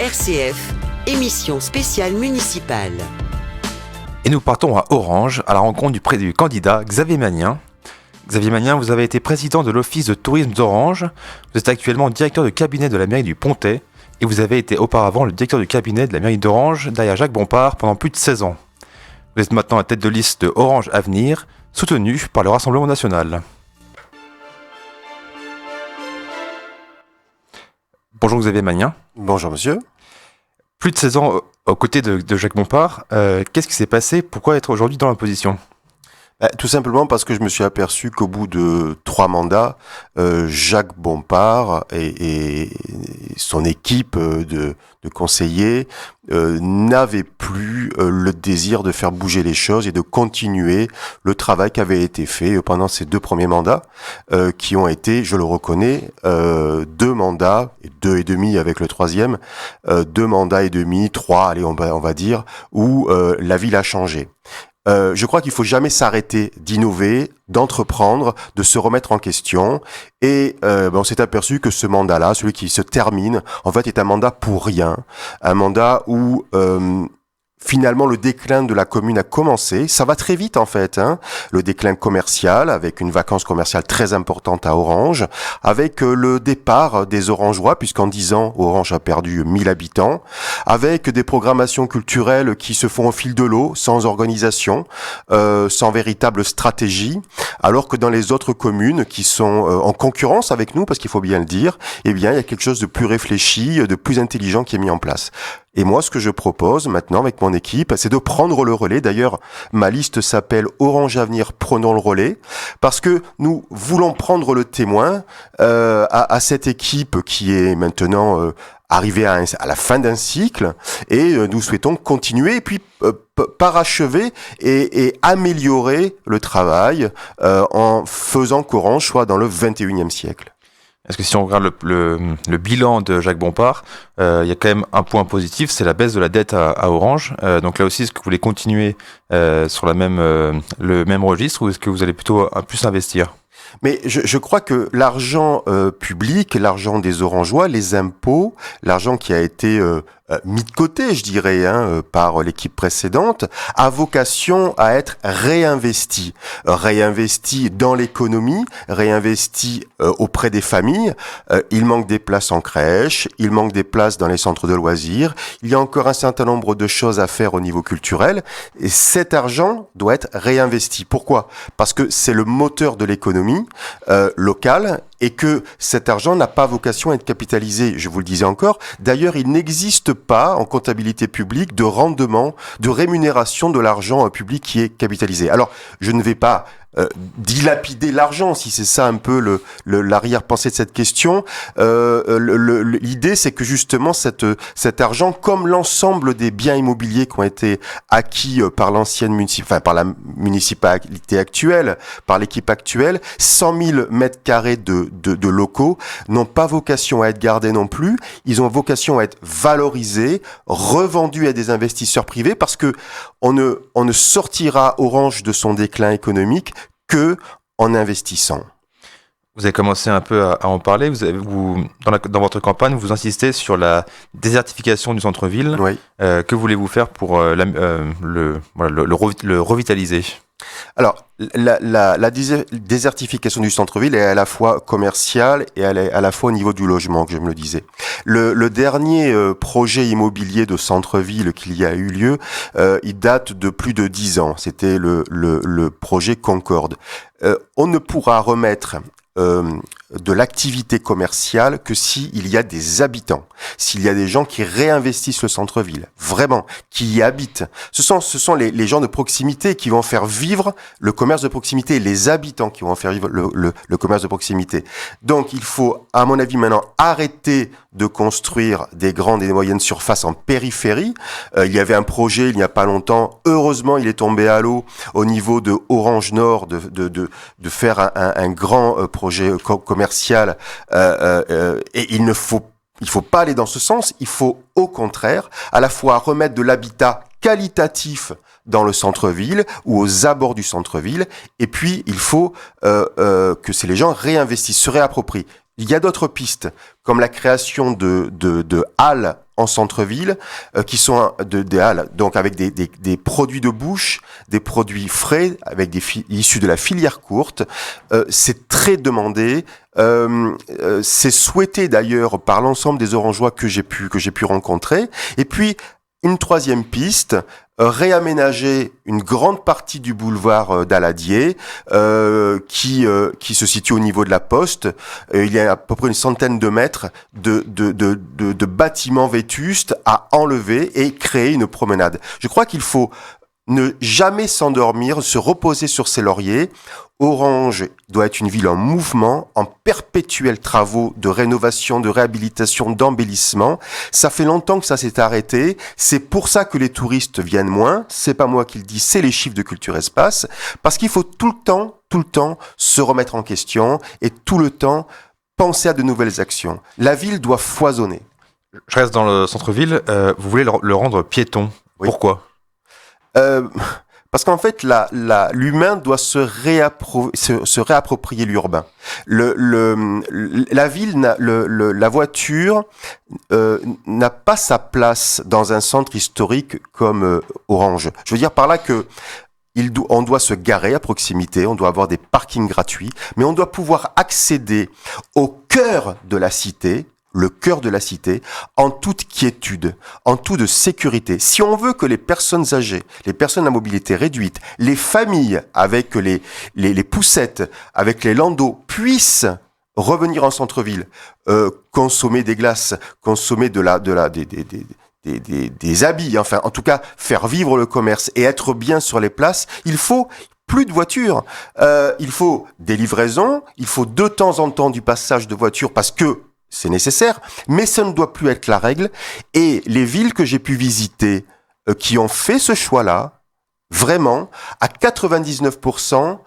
RCF, émission spéciale municipale. Et nous partons à Orange, à la rencontre du candidat Xavier Magnien. Xavier Magnien, vous avez été président de l'Office de tourisme d'Orange. Vous êtes actuellement directeur de cabinet de la mairie du Pontet. Et vous avez été auparavant le directeur de cabinet de la mairie d'Orange, derrière Jacques Bompard, pendant plus de 16 ans. Vous êtes maintenant à la tête de liste de Orange Avenir, soutenu par le Rassemblement national. Bonjour Xavier Magnien. Bonjour monsieur. Plus de 16 ans aux côtés de Jacques Bompard, qu'est-ce qui s'est passé? Pourquoi être aujourd'hui dans l'opposition? Tout simplement parce que je me suis aperçu qu'au bout de 3 mandats, Jacques Bompard et son équipe de conseillers n'avaient plus le désir de faire bouger les choses et de continuer le travail qui avait été fait pendant ces 2 premiers mandats, qui ont été, je le reconnais, 2 mandats, 2 et demi avec le 3e, 2 mandats et demi, 3, allez, on va dire, où la ville a changé. Je crois qu'il faut jamais s'arrêter d'innover, d'entreprendre, de se remettre en question. Et on s'est aperçu que ce mandat-là, celui qui se termine, en fait, est un mandat pour rien. Un mandat où finalement, le déclin de la commune a commencé. Ça va très vite, en fait, le déclin commercial, avec une vacance commerciale très importante à Orange, avec le départ des Orangeois, puisqu'en 10 ans, Orange a perdu 1000 habitants, avec des programmations culturelles qui se font au fil de l'eau, sans organisation, sans véritable stratégie, alors que dans les autres communes qui sont en concurrence avec nous, parce qu'il faut bien le dire, eh bien, il y a quelque chose de plus réfléchi, de plus intelligent qui est mis en place. Et moi, ce que je propose maintenant avec mon équipe, c'est de prendre le relais. D'ailleurs, ma liste s'appelle Orange Avenir, prenons le relais, parce que nous voulons prendre le témoin à cette équipe qui est maintenant arrivée à la fin d'un cycle, et nous souhaitons continuer et puis parachever et améliorer le travail en faisant qu'Orange soit dans le 21e siècle. Est-ce que si on regarde le bilan de Jacques Bompard, il y a quand même un point positif, c'est la baisse de la dette à Orange. Donc là aussi, est-ce que vous voulez continuer sur le même registre, ou est-ce que vous allez plutôt plus investir? Mais je crois que l'argent public, l'argent des Orangeois, les impôts, l'argent qui a été mis de côté, je dirais, par l'équipe précédente, a vocation à être réinvesti. Réinvesti dans l'économie, réinvesti auprès des familles. Il manque des places en crèche, il manque des places dans les centres de loisirs, il y a encore un certain nombre de choses à faire au niveau culturel, et cet argent doit être réinvesti. Pourquoi ? Parce que c'est le moteur de l'économie locale, et que cet argent n'a pas vocation à être capitalisé. Je vous le disais encore. D'ailleurs, il n'existe pas en comptabilité publique de rendement, de rémunération de l'argent public qui est capitalisé. Alors, je ne vais pas dilapider l'argent, si c'est ça un peu l'arrière-pensée de cette question. L'idée, c'est que justement cet argent, comme l'ensemble des biens immobiliers qui ont été acquis par par la municipalité actuelle, par l'équipe actuelle, 100 000 mètres carrés de locaux n'ont pas vocation à être gardés non plus. Ils ont vocation à être valorisés, revendus à des investisseurs privés, parce que on ne sortira Orange de son déclin économique que en investissant. Vous avez commencé un peu à en parler. Dans votre campagne, vous insistez sur la désertification du centre-ville. Oui. Que voulez-vous faire pour le revitaliser ? Alors, la désertification du centre-ville est à la fois commerciale et elle est à la fois au niveau du logement, que je me le disais. Le dernier projet immobilier de centre-ville qu'il y a eu lieu, il date de plus de 10 ans. C'était le projet Concorde. On ne pourra remettre de l'activité commerciale que s'il y a des habitants, s'il y a des gens qui réinvestissent le centre-ville, vraiment, qui y habitent. Ce sont les gens de proximité qui vont faire vivre le commerce de proximité, les habitants qui vont faire vivre le commerce de proximité. Donc il faut, à mon avis, maintenant arrêter de construire des grandes et des moyennes surfaces en périphérie. Il y avait un projet il n'y a pas longtemps, heureusement il est tombé à l'eau au niveau de Orange Nord de faire un grand projet commercial, et il faut pas aller dans ce sens. Il faut au contraire à la fois remettre de l'habitat qualitatif dans le centre-ville ou aux abords du centre-ville, et puis il faut que les gens réinvestissent, se réapproprient. il y a d'autres pistes, comme la création de halles en centre-ville, qui sont des halles, donc avec des produits de bouche, des produits frais, avec issus de la filière courte. C'est très demandé. C'est souhaité d'ailleurs par l'ensemble des Orangeois que j'ai pu rencontrer. Et puis, une troisième piste, réaménager une grande partie du boulevard d'Aladier qui se situe au niveau de la Poste. Il y a à peu près une centaine de mètres de bâtiments vétustes à enlever et créer une promenade. Je crois qu'il faut ne jamais s'endormir, se reposer sur ses lauriers. Orange doit être une ville en mouvement, en perpétuels travaux de rénovation, de réhabilitation, d'embellissement. Ça fait longtemps que ça s'est arrêté. C'est pour ça que les touristes viennent moins. C'est pas moi qui le dis, c'est les chiffres de Culture Espace. Parce qu'il faut tout le temps se remettre en question et tout le temps penser à de nouvelles actions. La ville doit foisonner. Je reste dans le centre-ville. Vous voulez le rendre piéton. Oui. Pourquoi ? Parce qu'en fait, l'humain doit se réapproprier l'urbain. La ville, la voiture n'a pas sa place dans un centre historique comme Orange. Je veux dire par là que on doit se garer à proximité, on doit avoir des parkings gratuits, mais on doit pouvoir accéder au cœur de la cité, le cœur de la cité, en toute quiétude, en toute sécurité. Si on veut que les personnes âgées, les personnes à mobilité réduite, les familles avec les poussettes, avec les landaux, puissent revenir en centre-ville, consommer des glaces, consommer des habits, enfin, en tout cas, faire vivre le commerce et être bien sur les places, il faut plus de voitures. Il faut des livraisons, il faut de temps en temps du passage de voitures parce que c'est nécessaire, mais ça ne doit plus être la règle. Et les villes que j'ai pu visiter, qui ont fait ce choix-là, vraiment, à 99%,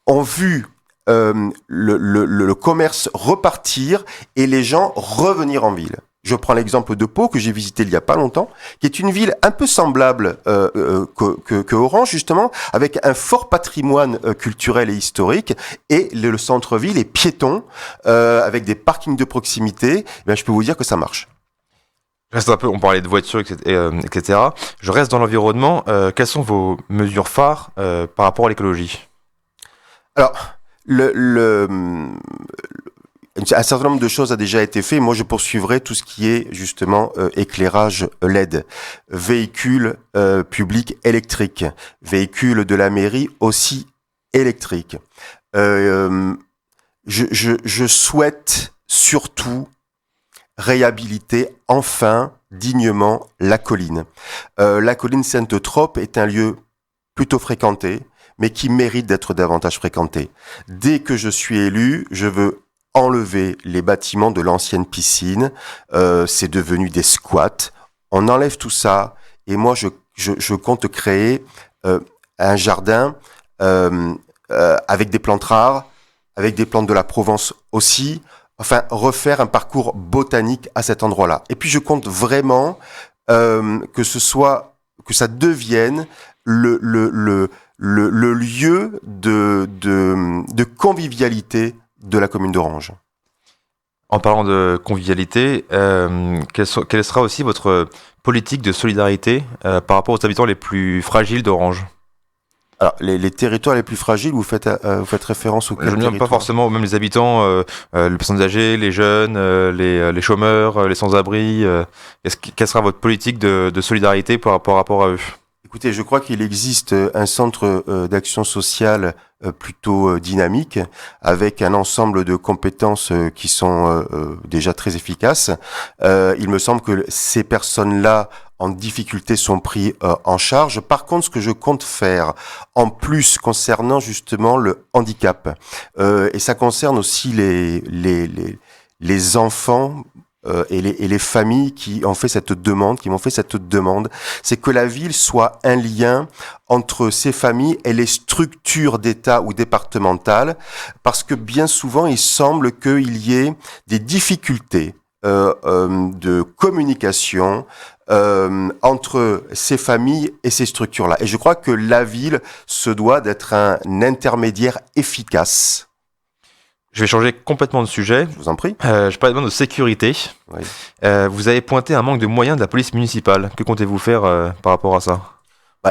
ont vu le commerce repartir et les gens revenir en ville. Je prends l'exemple de Pau, que j'ai visité il y a pas longtemps, qui est une ville un peu semblable que Orange, justement, avec un fort patrimoine culturel et historique, et le centre-ville est piéton, avec des parkings de proximité. Ben, je peux vous dire que ça marche. Je reste un peu, on parlait de voitures, etc. Je reste dans l'environnement. Quelles sont vos mesures phares par rapport à l'écologie ? Alors, un certain nombre de choses a déjà été fait. Moi, je poursuivrai tout ce qui est justement éclairage LED, véhicules publics électriques, véhicules de la mairie aussi électriques. Je souhaite surtout réhabiliter enfin dignement la colline. La colline Sainte-Trope est un lieu plutôt fréquenté, mais qui mérite d'être davantage fréquenté. Dès que je suis élu, je veux enlever les bâtiments de l'ancienne piscine, c'est devenu des squats. On enlève tout ça et moi je compte créer un jardin avec des plantes rares, avec des plantes de la Provence aussi. Enfin, refaire un parcours botanique à cet endroit-là. Et puis je compte vraiment que ça devienne le lieu de convivialité de la commune d'Orange. En parlant de convivialité, quelle sera aussi votre politique de solidarité par rapport aux habitants les plus fragiles d'Orange ? Alors, les territoires les plus fragiles, vous faites référence aux territoires ? Pas forcément, même les habitants, les personnes âgées, les jeunes, les chômeurs, les sans-abri. Quelle sera votre politique de solidarité par rapport à eux ? Écoutez, je crois qu'il existe un centre d'action sociale plutôt dynamique, avec un ensemble de compétences qui sont déjà très efficaces. Il me semble que ces personnes-là en difficulté sont pris en charge. Par contre, ce que je compte faire en plus concernant justement le handicap, et ça concerne aussi les enfants et les familles qui m'ont fait cette demande, c'est que la ville soit un lien entre ces familles et les structures d'État ou départementales, parce que bien souvent, il semble qu'il y ait des difficultés de communication entre ces familles et ces structures-là. Et je crois que la ville se doit d'être un intermédiaire efficace. Je vais changer complètement de sujet. Je vous en prie. Je parle de sécurité. Oui. Vous avez pointé un manque de moyens de la police municipale. Que comptez-vous faire par rapport à ça ?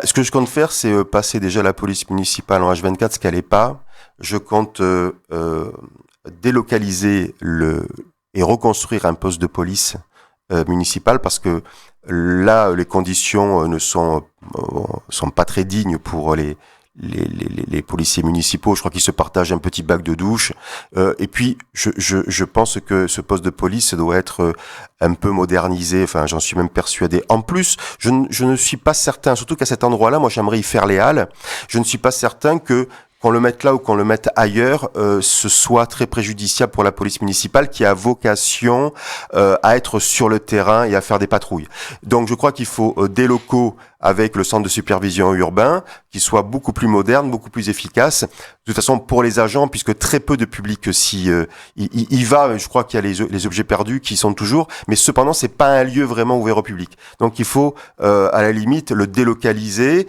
Ce que je compte faire, c'est passer déjà la police municipale en H24, ce qu'elle n'est pas. Je compte délocaliser et reconstruire un poste de police municipal parce que là, les conditions ne sont pas très dignes pour les policiers municipaux. Je crois qu'ils se partagent un petit bac de douche. Et puis, je pense que ce poste de police doit être un peu modernisé. Enfin, j'en suis même persuadé. En plus, je ne suis pas certain, surtout qu'à cet endroit-là, moi, j'aimerais y faire les halles. Je ne suis pas certain qu'on le mette là ou qu'on le mette ailleurs, ce soit très préjudiciable pour la police municipale qui a vocation à être sur le terrain et à faire des patrouilles. Donc je crois qu'il faut des locaux avec le centre de supervision urbain qui soient beaucoup plus modernes, beaucoup plus efficaces. De toute façon, pour les agents, puisque très peu de public y va, je crois qu'il y a les objets perdus qui y sont toujours, mais cependant, c'est pas un lieu vraiment ouvert au public. Donc il faut, à la limite, le délocaliser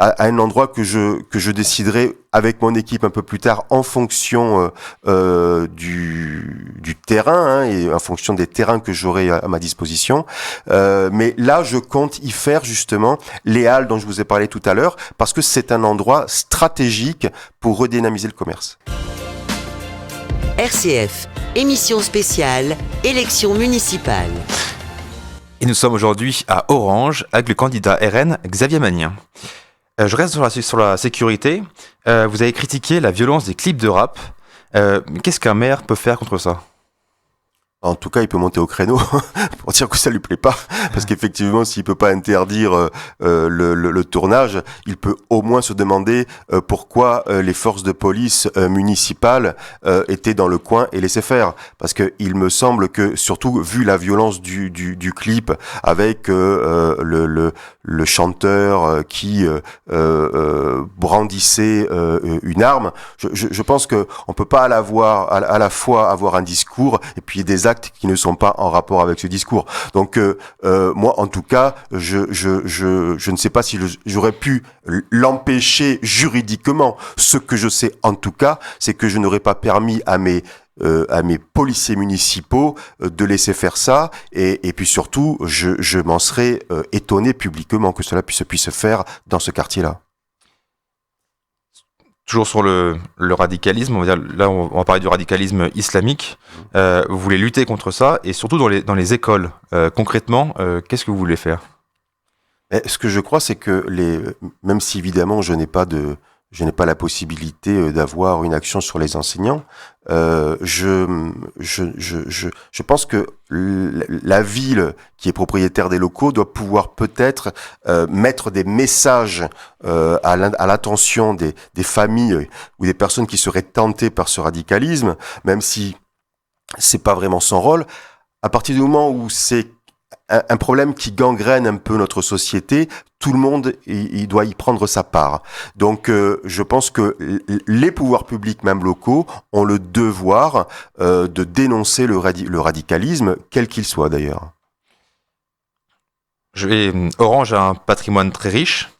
à un endroit que je déciderai avec mon équipe un peu plus tard en fonction du terrain et en fonction des terrains que j'aurai à ma disposition. Mais là, je compte y faire justement les halles dont je vous ai parlé tout à l'heure parce que c'est un endroit stratégique pour redynamiser le commerce. RCF, émission spéciale, élection municipale. Et nous sommes aujourd'hui à Orange avec le candidat RN Xavier Magnien. Je reste sur la sécurité. Vous avez critiqué la violence des clips de rap. Qu'est-ce qu'un maire peut faire contre ça ? En tout cas, il peut monter au créneau pour dire que ça lui plaît pas, parce qu'effectivement, s'il peut pas interdire le tournage, il peut au moins se demander pourquoi les forces de police municipales étaient dans le coin et laissaient faire. Parce que il me semble que, surtout vu la violence du clip, avec le chanteur qui brandissait une arme, je pense que on peut pas à la fois avoir un discours et puis des actes qui ne sont pas en rapport avec ce discours. Donc moi, en tout cas, je ne sais pas si j'aurais pu l'empêcher juridiquement. Ce que je sais, en tout cas, c'est que je n'aurais pas permis à mes policiers municipaux de laisser faire ça. Et puis surtout, je m'en serais étonné publiquement que cela puisse faire dans ce quartier-là. Toujours sur le radicalisme, on va parler du radicalisme islamique. Vous voulez lutter contre ça, et surtout dans les écoles. Concrètement, qu'est-ce que vous voulez faire ? Ce que je crois, c'est que même si évidemment je n'ai pas la possibilité d'avoir une action sur les enseignants, je pense que la ville qui est propriétaire des locaux doit pouvoir peut-être mettre des messages à l'attention des familles ou des personnes qui seraient tentées par ce radicalisme, même si c'est pas vraiment son rôle. À partir du moment où c'est un problème qui gangrène un peu notre société, tout le monde il doit y prendre sa part. Donc je pense que les pouvoirs publics, même locaux, ont le devoir de dénoncer le radicalisme, quel qu'il soit d'ailleurs. Orange a un patrimoine très riche.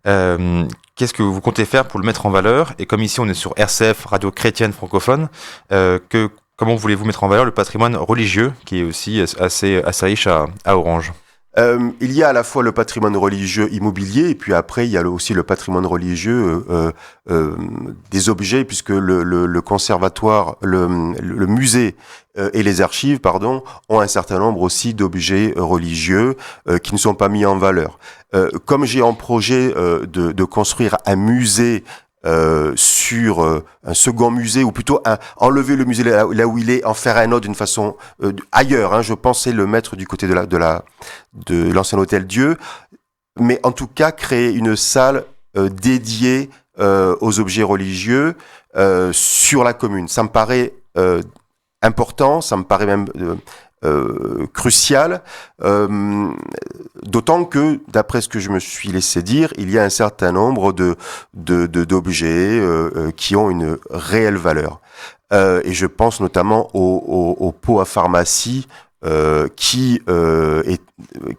Qu'est-ce que vous comptez faire pour le mettre en valeur ? Et comme ici on est sur RCF, Radio Chrétienne Francophone, comment voulez-vous mettre en valeur le patrimoine religieux qui est aussi assez riche à Orange ? Il y a à la fois le patrimoine religieux immobilier et puis après il y a aussi le patrimoine religieux des objets, puisque le conservatoire, le musée et les archives, ont un certain nombre aussi d'objets religieux qui ne sont pas mis en valeur. Comme j'ai en projet de construire un musée sur un second musée, ou plutôt enlever le musée là où il est, en faire un autre d'une façon ailleurs. Je pensais le mettre du côté de l'ancien hôtel Dieu, mais en tout cas créer une salle dédiée aux objets religieux sur la commune. Ça me paraît important, ça me paraît même crucial, d'autant que, d'après ce que je me suis laissé dire, il y a un certain nombre d'objets qui ont une réelle valeur. Et je pense notamment aux pots à pharmacie qui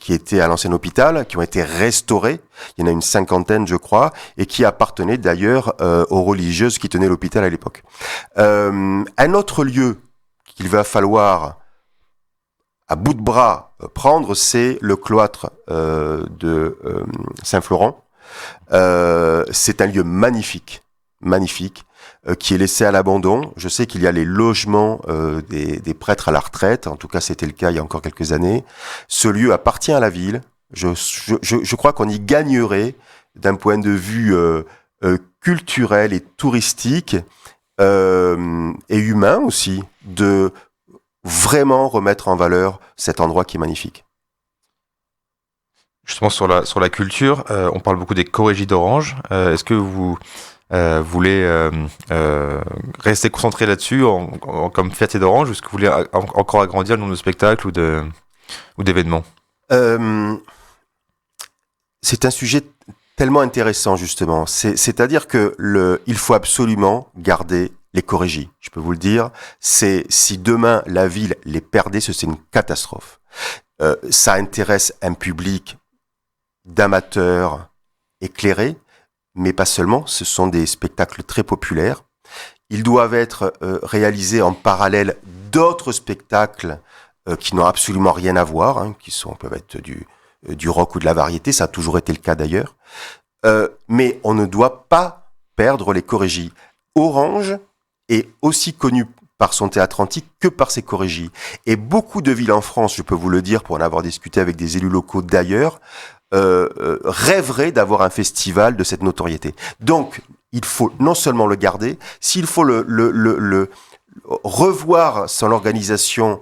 étaient à l'ancien hôpital, qui ont été restaurés. Il y en a une 50aine, je crois, et qui appartenaient d'ailleurs aux religieuses qui tenaient l'hôpital à l'époque. Un autre lieu qu'il va falloir à bout de bras prendre, c'est le cloître de Saint-Florent. C'est un lieu magnifique, qui est laissé à l'abandon. Je sais qu'il y a les logements des prêtres à la retraite, en tout cas c'était le cas il y a encore quelques années. Ce lieu appartient à la ville. Je crois qu'on y gagnerait d'un point de vue culturel et touristique et humain aussi, de vraiment remettre en valeur cet endroit qui est magnifique. Justement, sur la culture, on parle beaucoup des chorégies d'Orange. Est-ce que vous voulez rester concentré là-dessus comme fierté d'Orange, ou est-ce que vous voulez encore agrandir le nombre de spectacles ou d'événements ? C'est un sujet tellement intéressant, justement. C'est-à-dire que il faut absolument garder les chorégies. Je peux vous le dire. Si demain la ville les perdait, c'est une catastrophe. Ça intéresse un public d'amateurs éclairés, mais pas seulement. Ce sont des spectacles très populaires. Ils doivent être réalisés en parallèle d'autres spectacles qui n'ont absolument rien à voir, peuvent être du rock ou de la variété. Ça a toujours été le cas d'ailleurs. Mais on ne doit pas perdre les chorégies. Orange est aussi connu par son théâtre antique que par ses chorégies. Et beaucoup de villes en France, je peux vous le dire pour en avoir discuté avec des élus locaux d'ailleurs, rêveraient d'avoir un festival de cette notoriété. Donc, il faut non seulement le garder, s'il faut le revoir son organisation,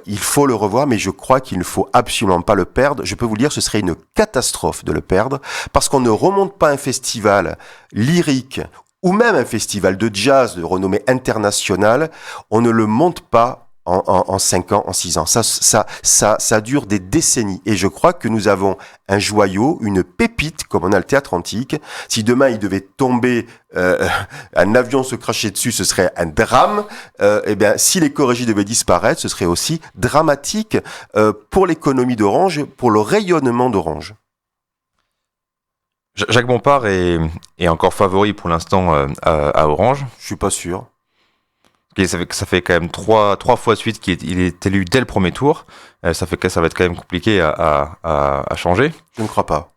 il faut le revoir, mais je crois qu'il ne faut absolument pas le perdre. Je peux vous le dire, ce serait une catastrophe de le perdre, parce qu'on ne remonte pas un festival lyrique ou même un festival de jazz de renommée internationale, on ne le monte pas en 5 ans, en 6 ans. Ça dure des décennies. Et je crois que nous avons un joyau, une pépite, comme on a le théâtre antique. Si demain il devait tomber, un avion se cracher dessus, ce serait un drame. Eh bien, si les chorégies devaient disparaître, ce serait aussi dramatique pour l'économie d'Orange, pour le rayonnement d'Orange. Jacques Bompard est encore favori pour l'instant à Orange. Je suis pas sûr. Ça fait quand même trois fois de suite qu'il est élu dès le premier tour. Ça fait que ça va être quand même compliqué à changer. Je ne crois pas.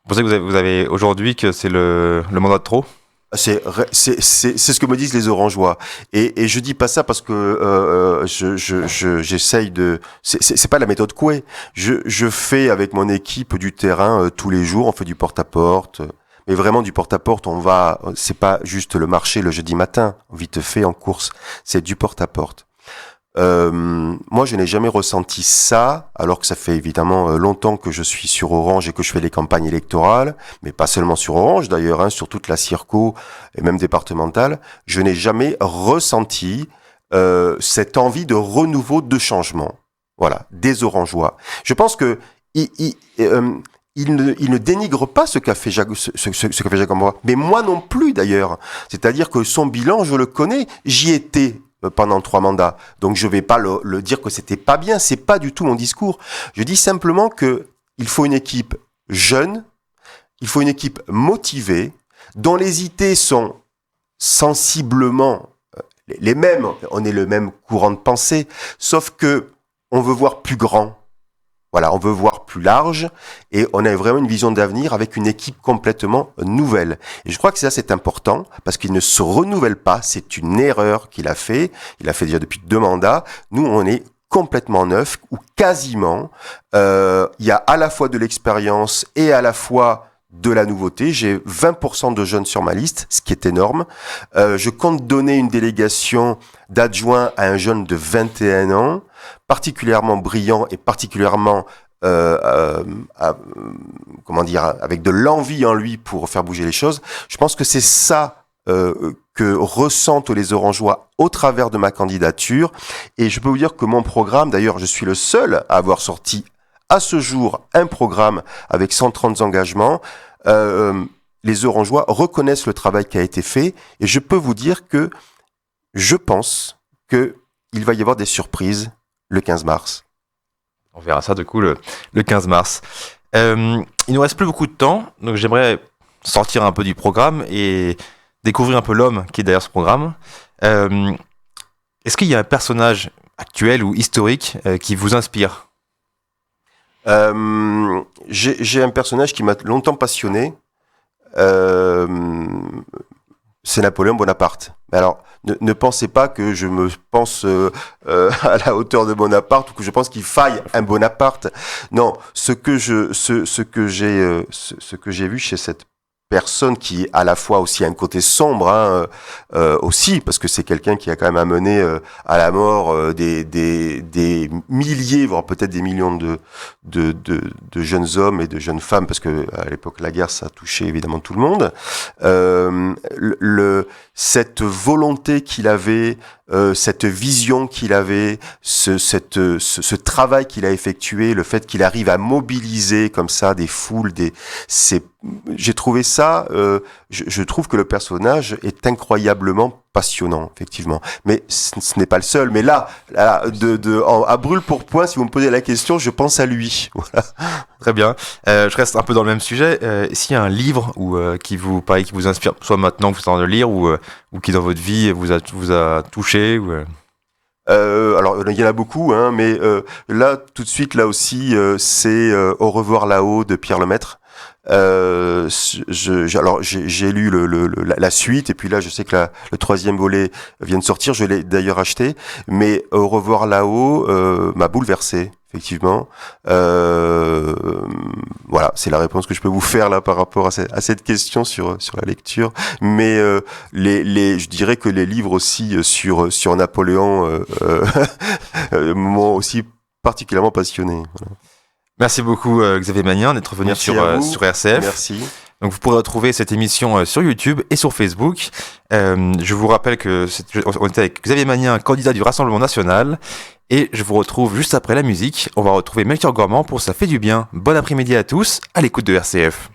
Vous pensez que vous avez aujourd'hui que c'est le mandat de trop ? C'est ce que me disent les Orangeois. Et je dis pas ça parce que j'essaye de. C'est pas la méthode Coué. Je fais avec mon équipe du terrain tous les jours. On fait du porte-à-porte. Mais vraiment du porte-à-porte, c'est pas juste le marché le jeudi matin, vite fait en course. C'est du porte-à-porte. Moi, je n'ai jamais ressenti ça, alors que ça fait évidemment longtemps que je suis sur Orange et que je fais les campagnes électorales, mais pas seulement sur Orange d'ailleurs, sur toute la circo et même départementale. Je n'ai jamais ressenti cette envie de renouveau, de changement. Voilà, des Orangeois. Je pense que il ne dénigre pas ce qu'a fait Jacques Bompard, mais moi non plus d'ailleurs. C'est-à-dire que son bilan, je le connais, j'y étais pendant 3 mandats. Donc je vais pas le dire que c'était pas bien, c'est pas du tout mon discours. Je dis simplement que il faut une équipe jeune, il faut une équipe motivée, dont les idées sont sensiblement les mêmes, on est le même courant de pensée, sauf que on veut voir plus grand. Voilà, on veut voir plus large et on a vraiment une vision d'avenir avec une équipe complètement nouvelle. Et je crois que ça, c'est important parce qu'il ne se renouvelle pas. C'est une erreur qu'il a fait. Il a fait déjà depuis 2 mandats. Nous, on est complètement neuf ou quasiment. Il y a à la fois de l'expérience et à la fois de la nouveauté. J'ai 20% de jeunes sur ma liste, ce qui est énorme. Je compte donner une délégation d'adjoints à un jeune de 21 ans, particulièrement brillant et particulièrement avec de l'envie en lui pour faire bouger les choses. Je pense que c'est ça que ressentent les Orangeois au travers de ma candidature. Et je peux vous dire que mon programme, d'ailleurs, je suis le seul à avoir sorti à ce jour un programme avec 130 engagements. Les Orangeois reconnaissent le travail qui a été fait et je peux vous dire que je pense qu'il va y avoir des surprises le 15 mars. On verra ça du coup le 15 mars. Il nous reste plus beaucoup de temps, donc j'aimerais sortir un peu du programme et découvrir un peu l'homme qui est derrière ce programme. Est-ce qu'il y a un personnage actuel ou historique qui vous inspire ? J'ai un personnage qui m'a longtemps passionné. C'est Napoléon Bonaparte. Alors, ne pensez pas que je me pense à la hauteur de Bonaparte ou que je pense qu'il faille un Bonaparte. Non, ce que j'ai vu chez cette personne qui à la fois aussi a un côté sombre aussi parce que c'est quelqu'un qui a quand même amené à la mort des milliers voire peut-être des millions de jeunes hommes et de jeunes femmes parce que à l'époque la guerre ça a touché évidemment tout le monde, cette volonté qu'il avait, cette vision qu'il avait, ce travail qu'il a effectué, le fait qu'il arrive à mobiliser comme ça des foules, j'ai trouvé ça, je trouve que le personnage est incroyablement passionnant, effectivement. Mais ce n'est pas le seul. Mais là à brûle pour point, si vous me posez la question, je pense à lui. Voilà. Très bien. Je reste un peu dans le même sujet. S'il y a un livre qui vous inspire, soit maintenant que vous êtes en train de lire ou qui dans votre vie vous a touché alors il y en a beaucoup, mais là tout de suite là aussi c'est Au revoir là-haut de Pierre Lemaitre. J'ai lu la suite et puis là je sais que le 3e volet vient de sortir, je l'ai d'ailleurs acheté, mais Au revoir là-haut m'a bouleversé effectivement. Voilà, c'est la réponse que je peux vous faire là par rapport à cette question sur la lecture, mais je dirais que les livres aussi sur Napoléon m'ont aussi particulièrement passionné. Voilà. Merci beaucoup Xavier Magnien d'être venu sur RCF. Merci. Donc vous pourrez retrouver cette émission sur YouTube et sur Facebook. Je vous rappelle que on était avec Xavier Magnien, candidat du Rassemblement National. Et je vous retrouve juste après la musique. On va retrouver Melchior Gormand pour Ça fait du bien. Bon après-midi à tous, à l'écoute de RCF.